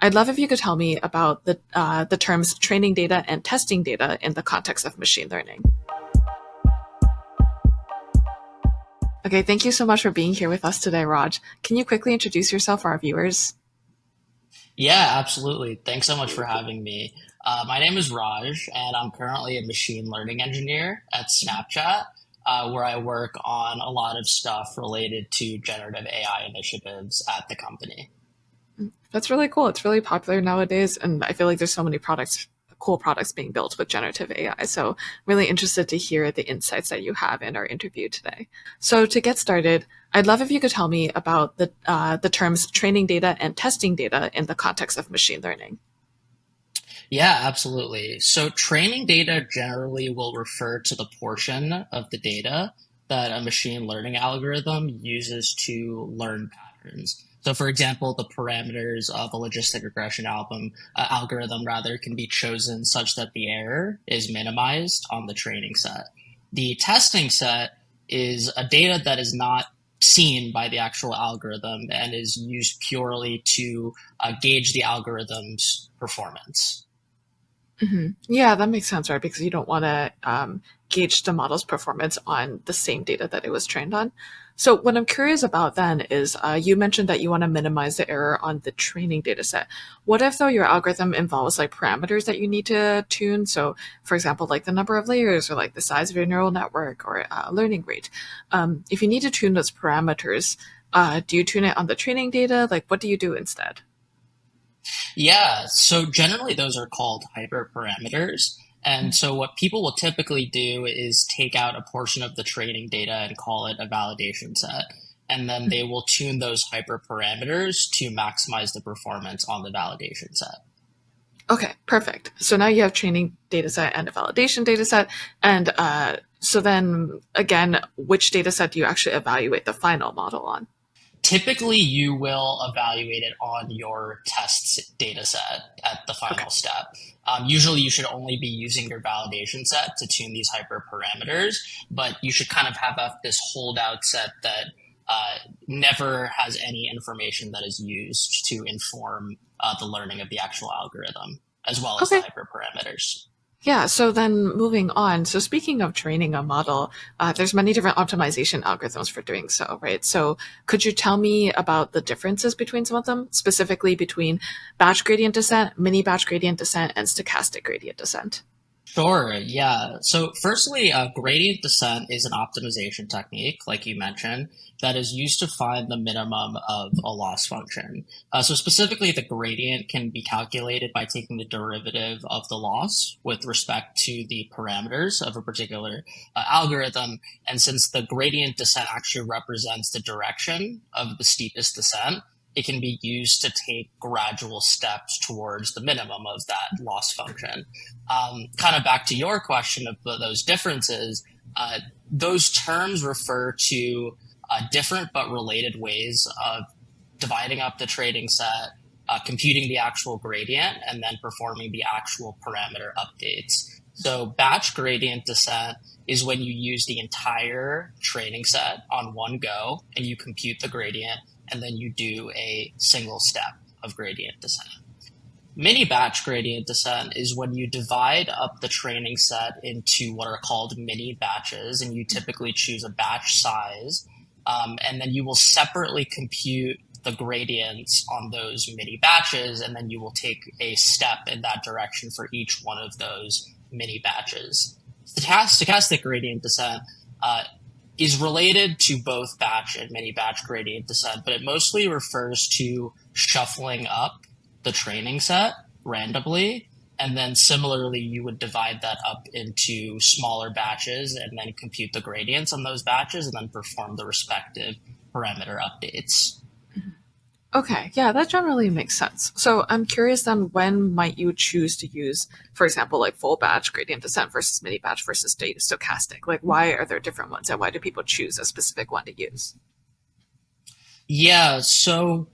I'd love if you could tell me about the terms training data and testing data in the context of machine learning. Okay, thank you so much for being here with us today, Raj. Can you quickly introduce yourself for our viewers? Yeah, absolutely. Thanks so much for having me. My name is Raj, and I'm currently a machine learning engineer at Snapchat, where I work on a lot of stuff related to generative AI initiatives at the company. That's really cool. It's really popular nowadays, and I feel like there's so many cool products being built with generative AI. So, really interested to hear the insights that you have in our interview today. So, to get started, I'd love if you could tell me about the terms training data and testing data in the context of machine learning. Yeah, absolutely. So training data generally will refer to the portion of the data that a machine learning algorithm uses to learn patterns. So, for example, the parameters of a logistic regression algorithm rather can be chosen such that the error is minimized on the training set. The testing set is a data that is not seen by the actual algorithm and is used purely to gauge the algorithm's performance. Yeah, that makes sense, right? Because you don't want to gauge the model's performance on the same data that it was trained on. So, what I'm curious about then is you mentioned that you want to minimize the error on the training data set. What if, though, your algorithm involves like parameters that you need to tune? So, for example, like the number of layers or like the size of your neural network or learning rate. If you need to tune those parameters, do you tune it on the training data? Like, what do you do instead? Yeah, so generally those are called hyperparameters. And so what people will typically do is take out a portion of the training data and call it a validation set. And then they will tune those hyperparameters to maximize the performance on the validation set. Okay, perfect. So now you have training data set and a validation data set. And so then again, which data set do you actually evaluate the final model on? Typically, you will evaluate it on your test data set at the Okay. final step. Usually, you should only be using your validation set to tune these hyperparameters, but you should kind of have this holdout set that never has any information that is used to inform the learning of the actual algorithm, as well as the Okay. hyperparameters. Yeah, so then moving on. So speaking of training a model, there's many different optimization algorithms for doing so, right? So could you tell me about the differences between some of them, specifically between batch gradient descent, mini batch gradient descent, and stochastic gradient descent? Sure, yeah. So, firstly, gradient descent is an optimization technique, like you mentioned, that is used to find the minimum of a loss function. So, specifically, the gradient can be calculated by taking the derivative of the loss with respect to the parameters of a particular algorithm. And since the gradient descent actually represents the direction of the steepest descent, it can be used to take gradual steps towards the minimum of that loss function. Kind of back to your question of those differences, uh, those terms refer to different but related ways of dividing up the training set, computing the actual gradient, and then performing the actual parameter updates. So, batch gradient descent is when you use the entire training set on one go and you compute the gradient, and then you do a single step of gradient descent. Mini batch gradient descent is when you divide up the training set into what are called mini batches, and you typically choose a batch size, and then you will separately compute the gradients on those mini batches, and then you will take a step in that direction for each one of those mini batches. Stochastic gradient descent uh, is related to both batch and mini batch gradient descent, but it mostly refers to shuffling up the training set randomly. And then similarly, you would divide that up into smaller batches and then compute the gradients on those batches and then perform the respective parameter updates. Okay, yeah, that generally makes sense. So I'm curious then, when might you choose to use, for example, like full batch gradient descent versus mini batch versus data stochastic? Like, why are there different ones, and why do people choose a specific one to use? Yeah, so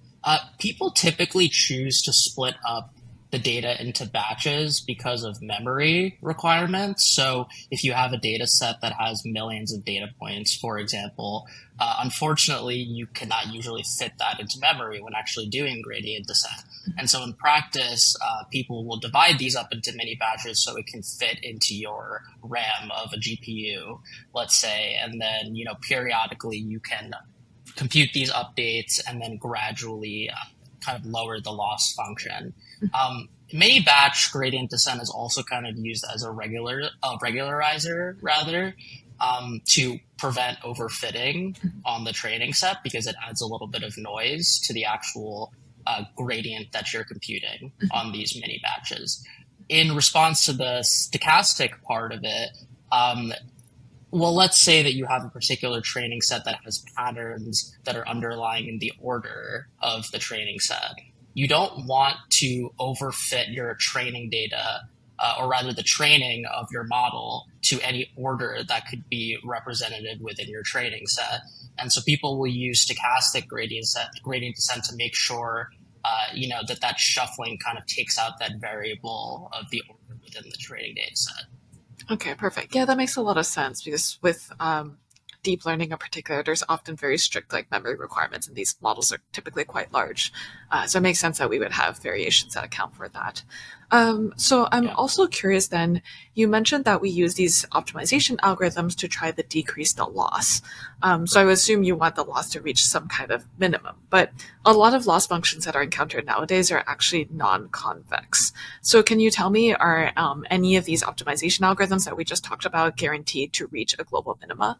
people typically choose to split up the data into batches because of memory requirements. So if you have a data set that has millions of data points, for example, unfortunately, you cannot usually fit that into memory when actually doing gradient descent. And so in practice, people will divide these up into mini batches so it can fit into your RAM of a GPU, let's say, and then periodically you can compute these updates and then gradually kind of lower the loss function. Mini batch gradient descent is also kind of used as a regularizer rather, to prevent overfitting on the training set because it adds a little bit of noise to the actual gradient that you're computing on these mini batches. In response to the stochastic part of it, well, let's say that you have a particular training set that has patterns that are underlying in the order of the training set. You don't want to overfit your training data, or rather the training of your model, to any order that could be represented within your training set. And so people will use stochastic gradient descent to make sure, that shuffling kind of takes out that variable of the order within the training data set. Okay, perfect. Yeah, that makes a lot of sense because with deep learning in particular, there's often very strict like memory requirements, and these models are typically quite large. So it makes sense that we would have variations that account for that. So I'm Yeah. also curious then, you mentioned that we use these optimization algorithms to try to decrease the loss. So I would assume you want the loss to reach some kind of minimum, but a lot of loss functions that are encountered nowadays are actually non-convex. So can you tell me, are any of these optimization algorithms that we just talked about guaranteed to reach a global minima?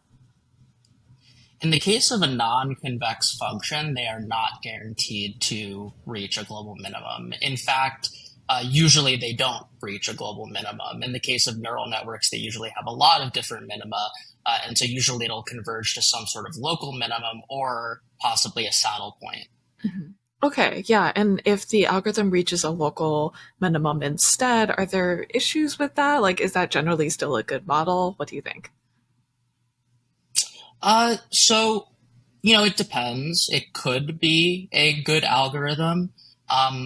In the case of a non-convex function, they are not guaranteed to reach a global minimum. In fact, usually they don't reach a global minimum. In the case of neural networks, they usually have a lot of different minima, and so usually it'll converge to some sort of local minimum or possibly a saddle point. Mhm. Okay, yeah. And if the algorithm reaches a local minimum instead, are there issues with that? Like, is that generally still a good model? What do you think? So it depends. It could be a good algorithm.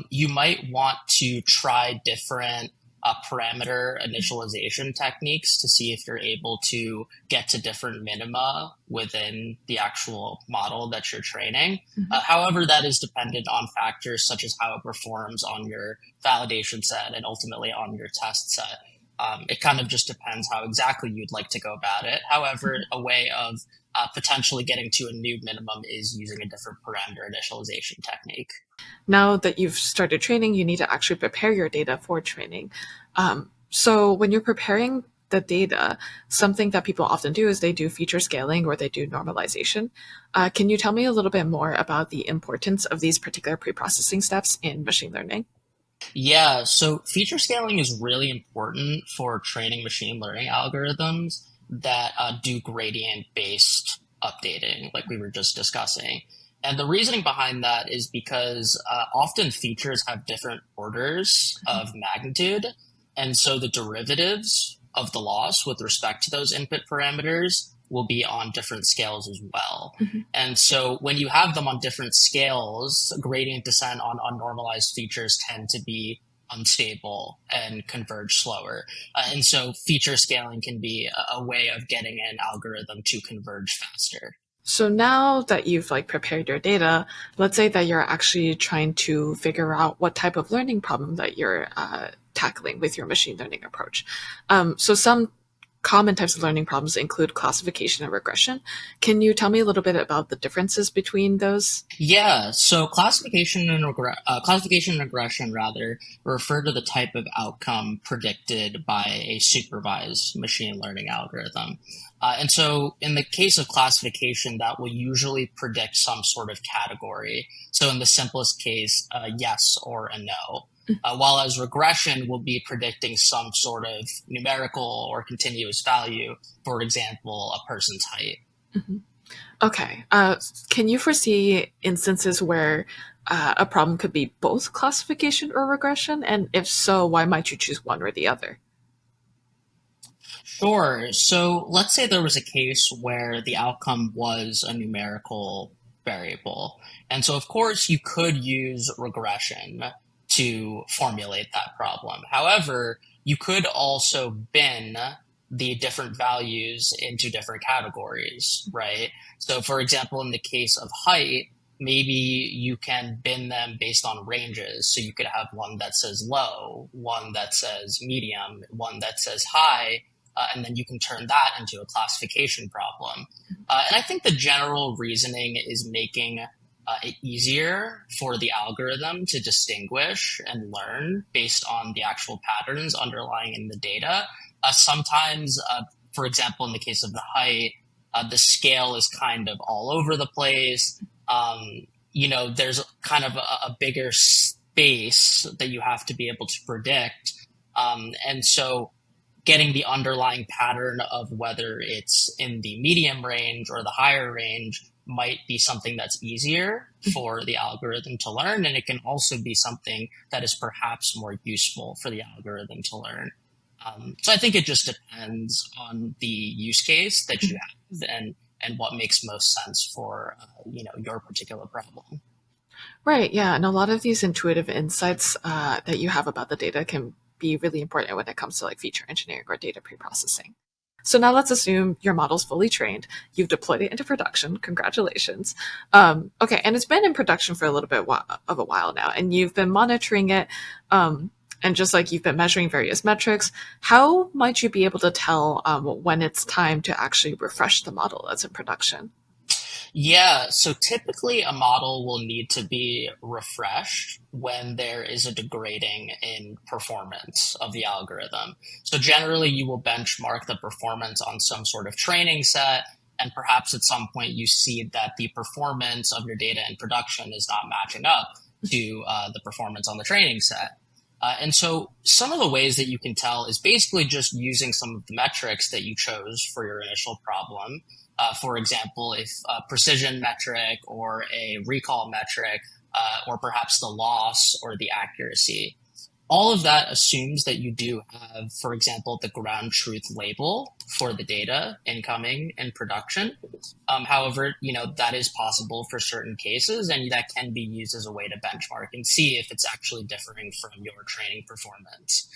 You might want to try different parameter initialization techniques to see if you're able to get to different minima within the actual model that you're training. Mhm. However, that is dependent on factors such as how it performs on your validation set and ultimately on your test set. It kind of just depends how exactly you'd like to go about it. However, a way of potentially getting to a new minimum is using a different parameter initialization technique. Now that you've started training, you need to actually prepare your data for training. So when you're preparing the data, something that people often do is they do feature scaling or they do normalization. Can you tell me a little bit more about the importance of these particular pre-processing steps in machine learning? Yeah, so feature scaling is really important for training machine learning algorithms that do gradient based updating, like we were just discussing. And the reasoning behind that is because often features have different orders of magnitude. And so the derivatives of the loss with respect to those input parameters will be on different scales as well. Mhm. And so when you have them on different scales, gradient descent on unnormalized features tend to be unstable and converge slower. And so feature scaling can be a way of getting an algorithm to converge faster. So now that you've like prepared your data, let's say that you're actually trying to figure out what type of learning problem that you're tackling with your machine learning approach. So some common types of learning problems include classification and regression. Can you tell me a little bit about the differences between those? Yeah, so classification and regression rather refer to the type of outcome predicted by a supervised machine learning algorithm. And so in the case of classification, that will usually predict some sort of category. So in the simplest case, a yes or a no. While as regression will be predicting some sort of numerical or continuous value, for example, a person's height. Mhm. Okay. Can you foresee instances where a problem could be both classification or regression? And if so, why might you choose one or the other? Sure. So let's say there was a case where the outcome was a numerical variable. And so, of course, you could use regression to formulate that problem. However, you could also bin the different values into different categories, right? So, for example, in the case of height, maybe you can bin them based on ranges. So you could have one that says low, one that says medium, one that says high, and then you can turn that into a classification problem. And I think the general reasoning is making it easier for the algorithm to distinguish and learn based on the actual patterns underlying in the data. Sometimes, for example, in the case of the height, the scale is kind of all over the place. There's kind of a bigger space that you have to be able to predict. And so getting the underlying pattern of whether it's in the medium range or the higher range might be something that's easier for the algorithm to learn. And it can also be something that is perhaps more useful for the algorithm to learn. So I think it just depends on the use case that you have and what makes most sense for your particular problem. Right, yeah, and a lot of these intuitive insights that you have about the data can be really important when it comes to like feature engineering or data preprocessing. So now let's assume your model's fully trained. You've deployed it into production. Congratulations. Okay, and it's been in production for a little bit of a while now, and you've been monitoring it. And just like you've been measuring various metrics, how might you be able to tell when it's time to actually refresh the model that's in production? Yeah, so typically a model will need to be refreshed when there is a degrading in performance of the algorithm. So generally, you will benchmark the performance on some sort of training set, and perhaps at some point you see that the performance of your data in production is not matching up to the performance on the training set. And so some of the ways that you can tell is basically just using some of the metrics that you chose for your initial problem. For example, if a precision metric or a recall metric, or perhaps the loss or the accuracy. All of that assumes that you do have, for example, the ground truth label for the data incoming in production. However, that is possible for certain cases, and that can be used as a way to benchmark and see if it's actually differing from your training performance.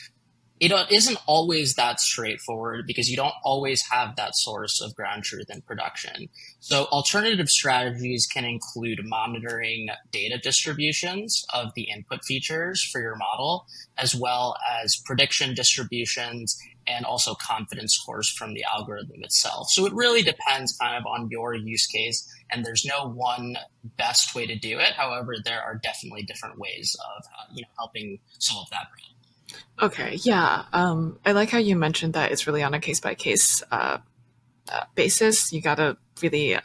It isn't always that straightforward because you don't always have that source of ground truth in production. So alternative strategies can include monitoring data distributions of the input features for your model, as well as prediction distributions and also confidence scores from the algorithm itself. So it really depends kind of on your use case, and there's no one best way to do it. However, there are definitely different ways of helping solve that problem. Okay, yeah. I like how you mentioned that it's really on a case by case basis. You got to really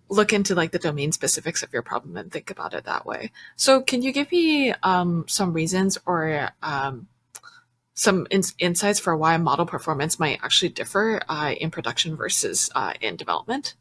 look into like the domain specifics of your problem and think about it that way. So, can you give me some reasons or some insights for why model performance might actually differ in production versus in development?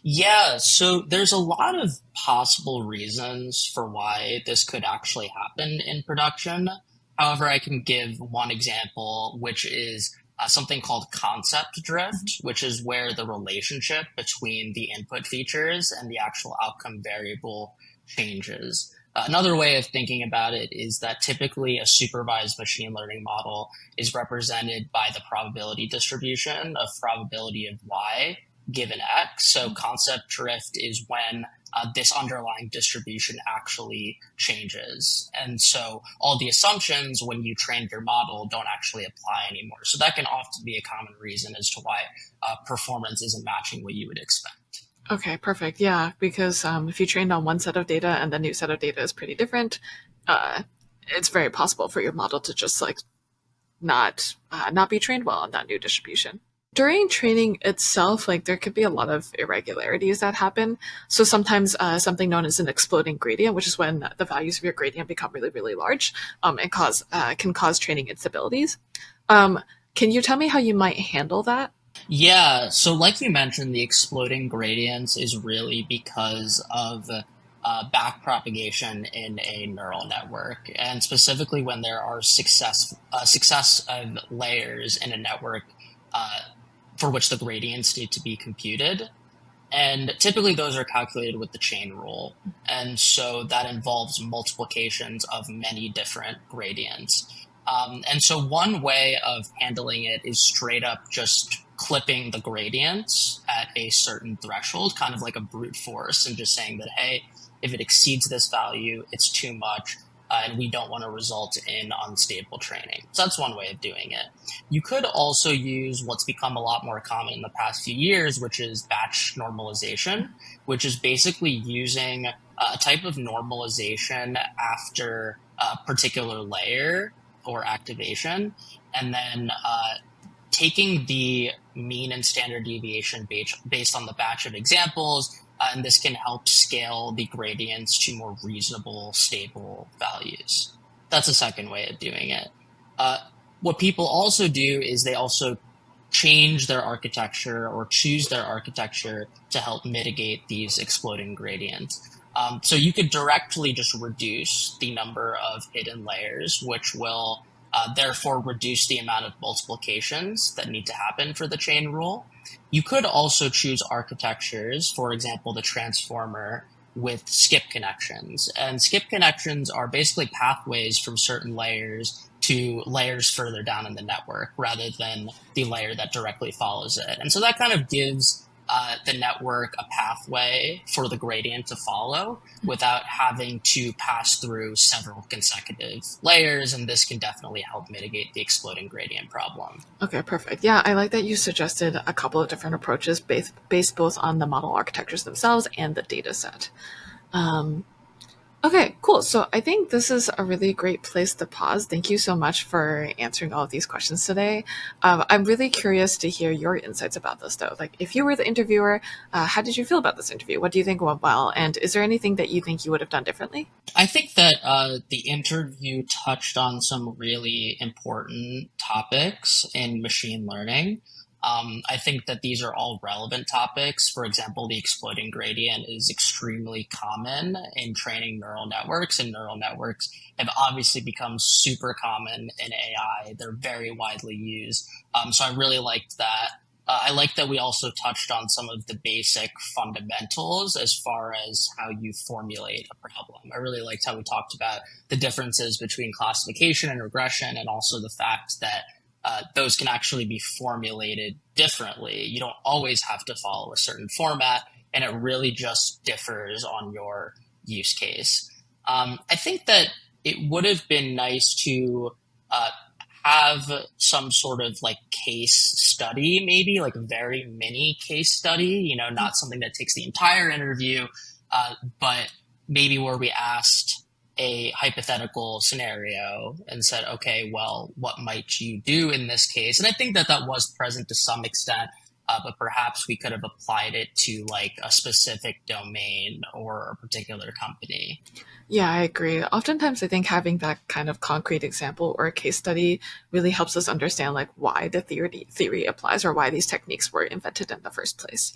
Yeah, so there's a lot of possible reasons for why this could actually happen in production. However, I can give one example, which is something called concept drift, which is where the relationship between the input features and the actual outcome variable changes. Another way of thinking about it is that typically a supervised machine learning model is represented by the probability distribution of probability of y given x. So concept drift is when this underlying distribution actually changes. And so all the assumptions when you trained your model don't actually apply anymore. So that can often be a common reason as to why performance isn't matching what you would expect. Okay, perfect. Yeah, because if you trained on one set of data and the new set of data is pretty different, uh, it's very possible for your model to just like not be trained well on that new distribution. During training itself, like there could be a lot of irregularities that happen. So sometimes something known as an exploding gradient, which is when the values of your gradient become really, really large, and can cause training instabilities. Um, can you tell me how you might handle that? Yeah, so like you mentioned, the exploding gradients is really because of back propagation in a neural network, and specifically when there are successive layers in a network uh, for which the gradients need to be computed. And typically those are calculated with the chain rule. And so that involves multiplications of many different gradients. And so one way of handling it is straight up just clipping the gradients at a certain threshold, kind of like a brute force, and just saying that, hey, if it exceeds this value, it's too much, and we don't want to result in unstable training. So that's one way of doing it. You could also use what's become a lot more common in the past few years, which is batch normalization, which is basically using a type of normalization after a particular layer or activation, and then taking the mean and standard deviation based on the batch of examples, and this can help scale the gradients to more reasonable, stable values. That's a second way of doing it. Uh, what people also do is they also change their architecture or choose their architecture to help mitigate these exploding gradients. So you could directly just reduce the number of hidden layers, which will therefore reduce the amount of multiplications that need to happen for the chain rule. You could also choose architectures, for example, the transformer with skip connections. And skip connections are basically pathways from certain layers to layers further down in the network rather than the layer that directly follows it. And so that kind of gives the network a pathway for the gradient to follow without having to pass through several consecutive layers. And this can definitely help mitigate the exploding gradient problem. Okay, perfect. Yeah, I like that you suggested a couple of different approaches based both on the model architectures themselves and the data set. Um, Okay, cool. So I think this is a really great place to pause. Thank you so much for answering all of these questions today. I'm really curious to hear your insights about this, though. Like, if you were the interviewer, how did you feel about this interview? What do you think went well? And is there anything that you think you would have done differently? I think that the interview touched on some really important topics in machine learning. I think that these are all relevant topics. For example, the exploding gradient is extremely common in training neural networks, and neural networks have obviously become super common in AI. They're very widely used. So I really liked that. I like that we also touched on some of the basic fundamentals as far as how you formulate a problem. I really liked how we talked about the differences between classification and regression, and also the fact that those can actually be formulated differently. You don't always have to follow a certain format, and it really just differs on your use case. I think that it would have been nice to have some sort of like case study, maybe like a very mini case study, not something that takes the entire interview, but maybe where we asked a hypothetical scenario and said, okay, well, what might you do in this case? And I think that that was present to some extent, but perhaps we could have applied it to like a specific domain or a particular company. Yeah, I agree. Oftentimes, I think having that kind of concrete example or a case study really helps us understand like why the theory applies or why these techniques were invented in the first place.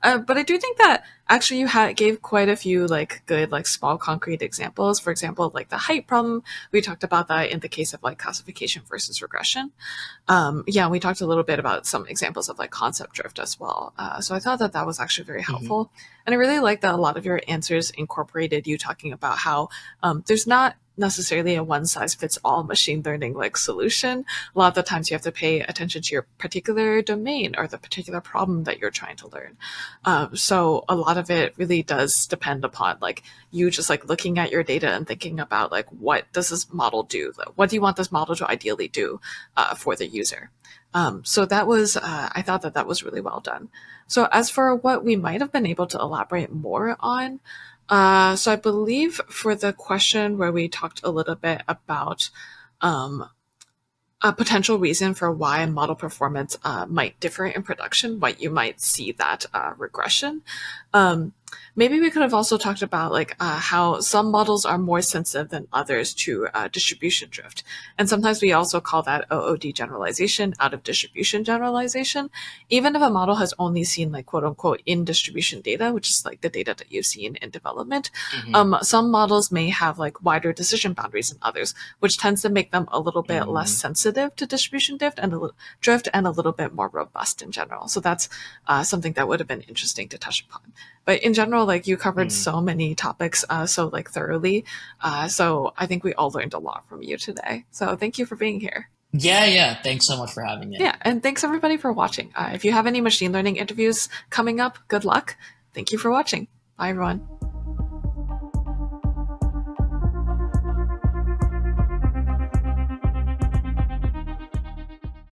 But I do think that actually you gave quite a few like good like small concrete examples. For example, like the height problem, we talked about that in the case of like classification versus regression. Yeah, we talked a little bit about some examples of like concept drift as well. So I thought that that was actually very Hmm. helpful. And I really like that a lot of your answers incorporated you talking about how there's not necessarily a one size fits all machine learning like solution. A lot of the times you have to pay attention to your particular domain or the particular problem that you're trying to learn. So a lot of it really does depend upon like you just like looking at your data and thinking about like what does this model do? What do you want this model to ideally do for the user? So that was I thought that that was really well done. So as for what we might have been able to elaborate more on, so I believe for the question where we talked a little bit about um, a potential reason for why model performance might differ in production, why you might see that regression. Maybe we could have also talked about like how some models are more sensitive than others to distribution drift, and sometimes we also call that OOD generalization, out of distribution generalization. Even if a model has only seen like quote unquote in distribution data, which is like the data that you've seen in development, Hmm. some models may have like wider decision boundaries than others, which tends to make them a little bit less Hmm. sensitive to distribution drift and a little bit more robust in general. So that's something that would have been interesting to touch upon. But in general, like you covered Hmm. so many topics so like thoroughly. So I think we all learned a lot from you today. So thank you for being here. Yeah, yeah. Thanks so much for having me. Yeah, and thanks everybody for watching. If you have any machine learning interviews coming up, good luck. Thank you for watching. Bye, everyone.